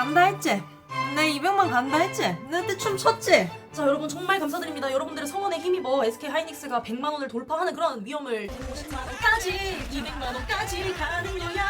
간다 했지? 내 200만 간다 했지? 내 그때 춤 췄지? 자 여러분 정말 감사드립니다. 여러분들의 성원에 힘입어 SK 하이닉스가 100만 원을 돌파하는 그런 위험을 150만 원까지 200만 원까지 가는 거야.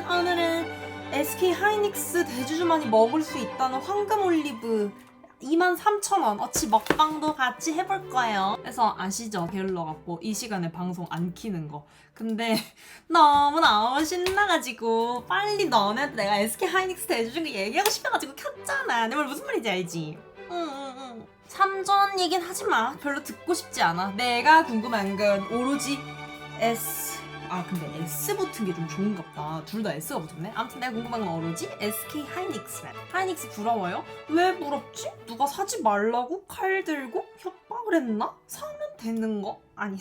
오늘은 SK 하이닉스 대주주만이 먹을 수 있다는 황금 올리브 23,000원 어치 먹방도 같이 해볼 거예요. 그래서 아시죠? 게을러갖고 이 시간에 방송 안 키는 거. 근데 너무너무 신나가지고 빨리 너네한테 내가 SK 하이닉스 대주주 얘기하고 싶어가지고 켰잖아. 내 말 무슨 말인지 알지? 응. 삼전 얘긴 하지마. 별로 듣고 싶지 않아. 내가 궁금한 건 오로지 근데 S 붙은 게 좀 좋은갑다. 둘 다 S가 붙었네. 아무튼 내가 궁금한 건 오로지 SK 하이닉스만. 하이닉스 부러워요? 왜 부럽지? 누가 사지 말라고 칼 들고 협박을 했나? 사면 되는 거? 아니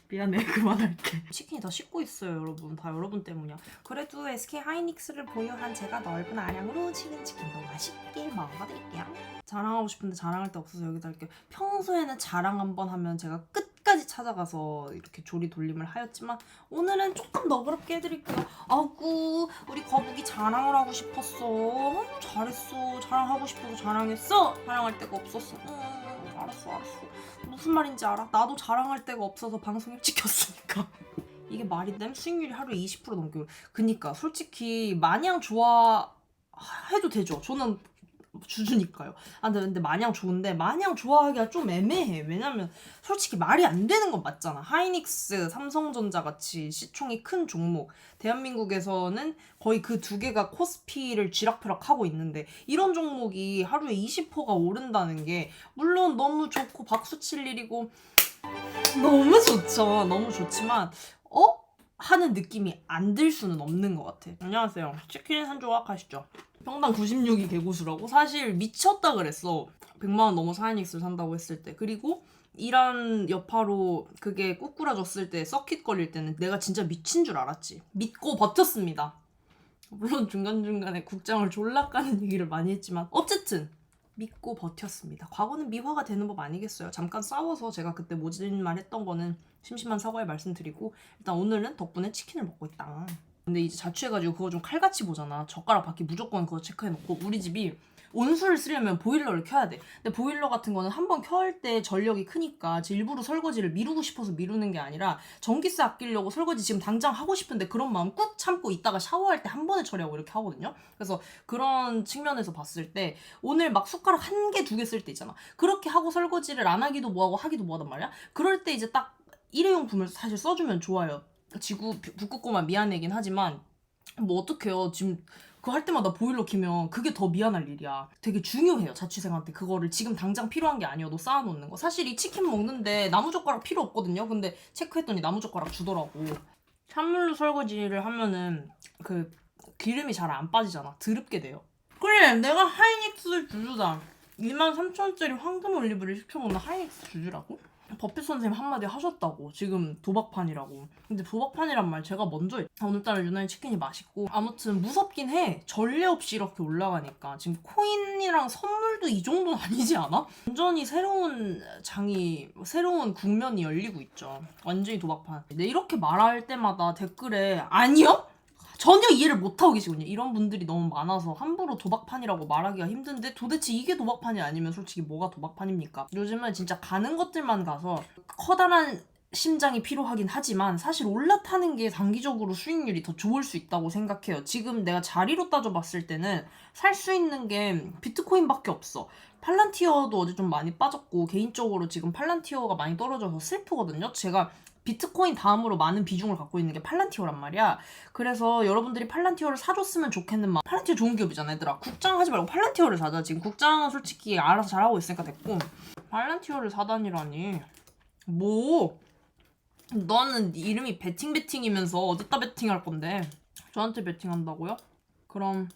미안해 그만할게. 치킨이 다 식고 있어요 여러분. 다 여러분 때문이야. 그래도 SK 하이닉스를 보유한 제가 넓은 아량으로 치킨도 맛있게 먹어드릴게요. 자랑하고 싶은데 자랑할 데 없어서 여기다 할게요. 평소에는 자랑 한번 하면 제가 끝까지 찾아가서 이렇게 조리 돌림을 하였지만 오늘은 조금 너그럽게 해드릴게요. 아구 우리 거북이 자랑을 하고 싶었어. 잘했어. 자랑하고 싶어서 자랑했어. 자랑할 데가 없었어. 알았어. 무슨 말인지 알아? 나도 자랑할 데가 없어서 방송 일찍 켰으니까. 이게 말이 돼? 수익률이 하루에 20% 넘게. 그니까 솔직히 마냥 좋아해도 되죠. 저는 주주니까요. 근데 마냥 좋은데 마냥 좋아하기가 좀 애매해. 왜냐면 솔직히 말이 안 되는 건 맞잖아. 하이닉스, 삼성전자 같이 시총이 큰 종목 대한민국에서는 거의 그 두 개가 코스피를 쥐락펴락하고 있는데 이런 종목이 하루에 20%가 오른다는 게 물론 너무 좋고 박수 칠 일이고 너무 좋죠. 너무 좋지만 하는 느낌이 안 들 수는 없는 것 같아. 안녕하세요. 치킨 한 조각 하시죠. 평당 96이 개고수라고? 사실 미쳤다 그랬어. 100만 원 넘어서 하이닉스를 산다고 했을 때. 그리고 이란 여파로 그게 꾸꾸라졌을 때 서킷 걸릴 때는 내가 진짜 미친 줄 알았지. 믿고 버텼습니다. 물론 중간중간에 국장을 졸라 까는 얘기를 많이 했지만 어쨌든 믿고 버텼습니다. 과거는 미화가 되는 법 아니겠어요. 잠깐 싸워서 제가 그때 모진 말 했던 거는 심심한 사과의 말씀드리고 일단 오늘은 덕분에 치킨을 먹고 있다. 근데 이제 자취해가지고 그거 좀 칼같이 보잖아. 젓가락 바퀴 무조건 그거 체크해놓고 우리 집이 온수를 쓰려면 보일러를 켜야 돼. 근데 보일러 같은 거는 한번 켤 때 전력이 크니까 일부러 설거지를 미루고 싶어서 미루는 게 아니라 전기세 아끼려고 설거지 지금 당장 하고 싶은데 그런 마음 꾹 참고 이따가 샤워할 때 한 번에 처리하고 이렇게 하거든요. 그래서 그런 측면에서 봤을 때 오늘 막 숟가락 1개, 2개 쓸 때 있잖아. 그렇게 하고 설거지를 안 하기도 뭐하고 하기도 뭐하단 말이야. 그럴 때 이제 딱 일회용품을 사실 써주면 좋아요. 지구 북극고만 미안하긴 하지만 뭐 어떡해요. 지금 그거 할 때마다 보일러 키면 그게 더 미안할 일이야. 되게 중요해요. 자취생한테 그거를 지금 당장 필요한 게 아니어도 쌓아놓는 거. 사실 이 치킨 먹는데 나무젓가락 필요 없거든요. 근데 체크했더니 나무젓가락 주더라고. 찬물로 설거지를 하면은 그 기름이 잘 안 빠지잖아. 드럽게 돼요. 그래 내가 하이닉스 주주다. 23,000원짜리 황금 올리브를 시켜먹는 하이닉스 주주라고? 버핏 선생님 한마디 하셨다고. 지금 도박판이라고. 근데 도박판이란 말 제가 먼저 오늘따라 유난히 치킨이 맛있고 아무튼 무섭긴 해. 전례 없이 이렇게 올라가니까. 지금 코인이랑 선물도 이 정도는 아니지 않아? 완전히 새로운 국면이 열리고 있죠. 완전히 도박판. 근데 이렇게 말할 때마다 댓글에 아니요? 전혀 이해를 못하고 계시거든요. 이런 분들이 너무 많아서 함부로 도박판이라고 말하기가 힘든데 도대체 이게 도박판이 아니면 솔직히 뭐가 도박판입니까? 요즘은 진짜 가는 것들만 가서 커다란 심장이 필요하긴 하지만 사실 올라타는 게 단기적으로 수익률이 더 좋을 수 있다고 생각해요. 지금 내가 자리로 따져봤을 때는 살 수 있는 게 비트코인밖에 없어. 팔란티어도 어제 좀 많이 빠졌고 개인적으로 지금 팔란티어가 많이 떨어져서 슬프거든요. 제가 비트코인 다음으로 많은 비중을 갖고 있는 게 팔란티어란 말이야. 그래서 여러분들이 팔란티어를 사줬으면 좋겠는 마음. 팔란티어 좋은 기업이잖아 얘들아. 국장 하지 말고 팔란티어를 사자. 지금 국장은 솔직히 알아서 잘하고 있으니까 됐고 팔란티어를 사다니라니. 뭐 너는 이름이 베팅이면서 어디다 베팅할 건데. 저한테 베팅한다고요? 그럼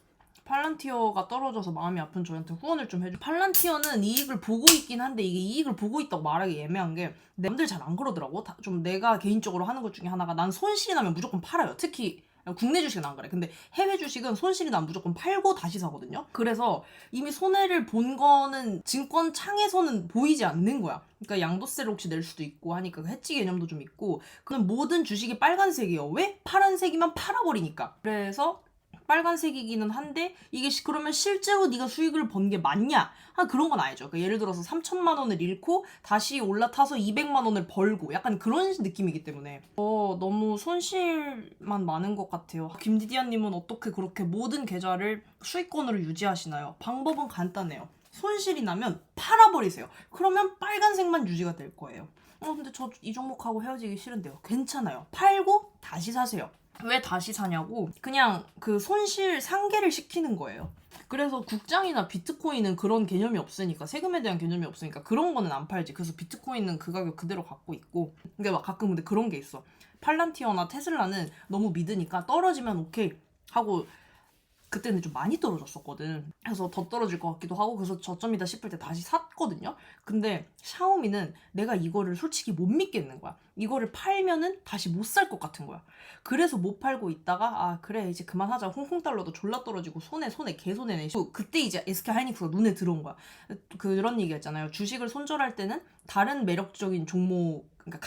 팔란티어가 떨어져서 마음이 아픈 저한테 후원을 좀 해줘. 팔란티어는 이익을 보고 있긴 한데 이게 이익을 보고 있다고 말하기 애매한 게 남들 잘 안 그러더라고. 좀 내가 개인적으로 하는 것 중에 하나가 난 손실이 나면 무조건 팔아요. 특히 국내 주식은 안 그래. 근데 해외 주식은 손실이 나면 무조건 팔고 다시 사거든요. 그래서 이미 손해를 본 거는 증권 창에서는 보이지 않는 거야. 그러니까 양도세를 혹시 낼 수도 있고 하니까 그 해지 개념도 좀 있고. 그냥 모든 주식이 빨간색이에요. 왜? 파란색이면 팔아버리니까. 그래서 빨간색이기는 한데 이게 그러면 실제로 네가 수익을 번 게 맞냐? 그런 건 아니죠. 그러니까 예를 들어서 3천만 원을 잃고 다시 올라타서 200만 원을 벌고 약간 그런 느낌이기 때문에 너무 손실만 많은 것 같아요. 김디디아님은 어떻게 그렇게 모든 계좌를 수익권으로 유지하시나요? 방법은 간단해요. 손실이 나면 팔아버리세요. 그러면 빨간색만 유지가 될 거예요. 근데 저 이 종목하고 헤어지기 싫은데요. 괜찮아요. 팔고 다시 사세요. 왜 다시 사냐고? 그냥 그 손실 상계를 시키는 거예요. 그래서 국장이나 비트코인은 그런 개념이 없으니까, 세금에 대한 개념이 없으니까 그런 거는 안 팔지. 그래서 비트코인은 그 가격 그대로 갖고 있고. 근데 막 가끔 근데 그런 게 있어. 팔란티어나 테슬라는 너무 믿으니까 떨어지면 오케이 하고, 그때는 좀 많이 떨어졌었거든. 그래서 더 떨어질 것 같기도 하고, 그래서 저점이다 싶을 때 다시 샀거든요. 근데 샤오미는 내가 이거를 솔직히 못 믿겠는 거야. 이거를 팔면은 다시 못 살 것 같은 거야. 그래서 못 팔고 있다가 그래 이제 그만하자. 홍콩달러도 졸라 떨어지고 손해 개손해네. 그때 이제 SK 하이닉스가 눈에 들어온 거야. 그런 얘기 했잖아요. 주식을 손절할 때는 다른 매력적인 종목, 그러니까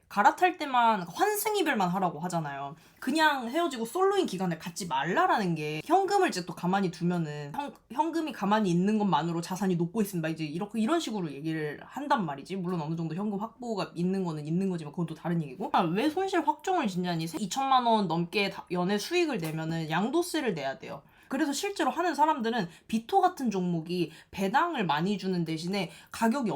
갈아탈 때만 환승 이별만 하라고 하잖아요. 그냥 헤어지고 솔로인 기간을 갖지 말라라는 게, 현금을 이제 또 가만히 두면은 현금이 가만히 있는 것만으로 자산이 높고 있습니다. 이제 이런 식으로 얘기를 한단 말이지. 물론 어느 정도 현금 확보가 있는 거는 있는 거지만 그건 또 다른 얘기고. 왜 손실 확정을 짓냐니, 2천만 원 넘게 연애 수익을 내면은 양도세를 내야 돼요. 그래서 실제로 하는 사람들은 비토 같은 종목이 배당을 많이 주는 대신에 가격이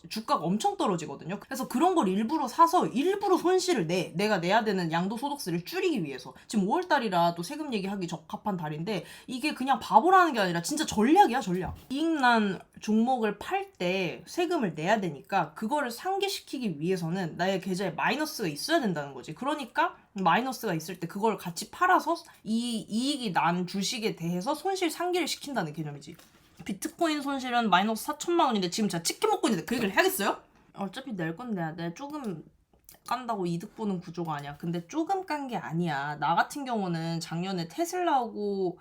주가가 엄청 떨어지거든요. 그래서 그런 걸 일부러 사서 일부러 손실을 내가 내야 되는 양도소득세를 줄이기 위해서. 지금 5월달이라 또 세금 얘기하기 적합한 달인데, 이게 그냥 바보라는 게 아니라 진짜 전략이야, 전략. 이익난 종목을 팔 때 세금을 내야 되니까 그거를 상기시키기 위해서는 나의 계좌에 마이너스가 있어야 된다는 거지. 그러니까 마이너스가 있을 때 그걸 같이 팔아서 이익이 난 주식에 대해서 손실 상기를 시킨다는 개념이지. 비트코인 손실은 마이너스 4천만 원인데 지금 제가 치킨 먹고 있는데 그 얘기를 해야겠어요? 어차피 낼 건 내야 돼. 조금 깐다고 이득 보는 구조가 아니야. 근데 조금 깐 게 아니야. 나 같은 경우는 작년에 테슬라하고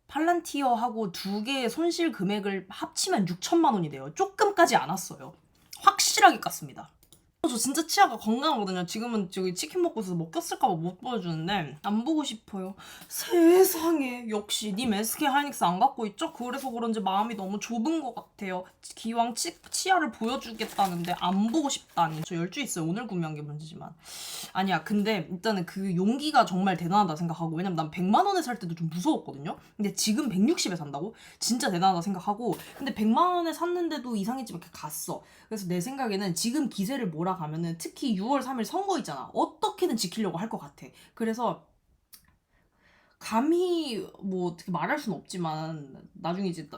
팔란티어하고 두 개의 손실 금액을 합치면 6천만 원이 돼요. 조금 까지 않았어요. 확실하게 깠습니다. 저 진짜 치아가 건강하거든요. 지금은 저기 치킨 먹고 있어서 먹혔을까봐 못 보여주는데 안 보고 싶어요. 세상에, 역시 님 SK 하이닉스 안 갖고 있죠? 그래서 그런지 마음이 너무 좁은 것 같아요. 기왕 치아를 보여주겠다는데 안 보고 싶다니. 저 열주 있어요. 오늘 구매한 게 문제지만. 아니야, 근데 일단은 그 용기가 정말 대단하다 생각하고, 왜냐면 난 100만 원에 살 때도 좀 무서웠거든요. 근데 지금 160에 산다고? 진짜 대단하다 생각하고, 근데 100만 원에 샀는데도 이상했지만 이렇게 갔어. 그래서 내 생각에는 지금 기세를 몰아가면은, 특히 6월 3일 선거 있잖아. 어떻게든 지키려고 할 것 같아. 그래서 감히 뭐 어떻게 말할 순 없지만 나중에 이제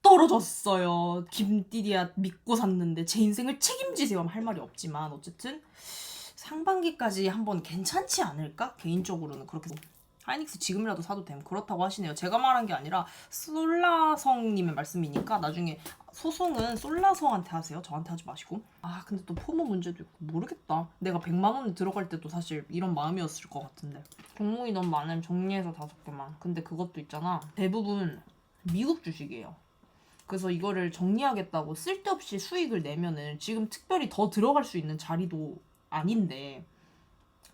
떨어졌어요. 김디디아 믿고 샀는데 제 인생을 책임지세요 하면 할 말이 없지만, 어쨌든 상반기까지 한번 괜찮지 않을까? 개인적으로는 그렇게. 하이닉스 지금이라도 사도 됨. 그렇다고 하시네요. 제가 말한 게 아니라 솔라성님의 말씀이니까 나중에 소송은 솔라성한테 하세요. 저한테 하지 마시고. 근데 또 포모 문제도 있고 모르겠다. 내가 100만 원에 들어갈 때도 사실 이런 마음이었을 것 같은데. 종목이 너무 많으면 정리해서 5개만. 근데 그것도 있잖아. 대부분 미국 주식이에요. 그래서 이거를 정리하겠다고 쓸데없이 수익을 내면은 지금 특별히 더 들어갈 수 있는 자리도 아닌데,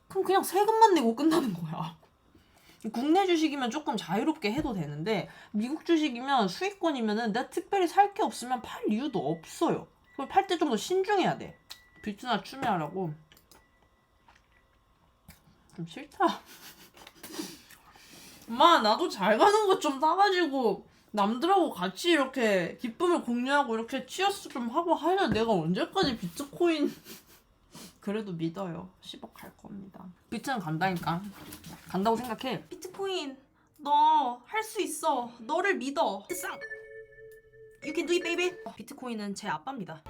그럼 그냥 세금만 내고 끝나는 거야. 국내 주식이면 조금 자유롭게 해도 되는데, 미국 주식이면 수익권이면은 내가 특별히 살 게 없으면 팔 이유도 없어요. 그럼 팔 때 좀 더 신중해야 돼. 비트나 추매하라고. 좀 싫다. 엄마, 나도 잘 가는 거 좀 사가지고 남들하고 같이 이렇게 기쁨을 공유하고 이렇게 치어스 좀 하고 하려. 내가 언제까지 비트코인. 그래도 믿어요. 10억 갈 겁니다. 비트는 간다니까. 간다고 생각해. 비트코인, 너 할 수 있어. 너를 믿어. 쌍. You can do it, baby. 비트코인은 제 아빠입니다.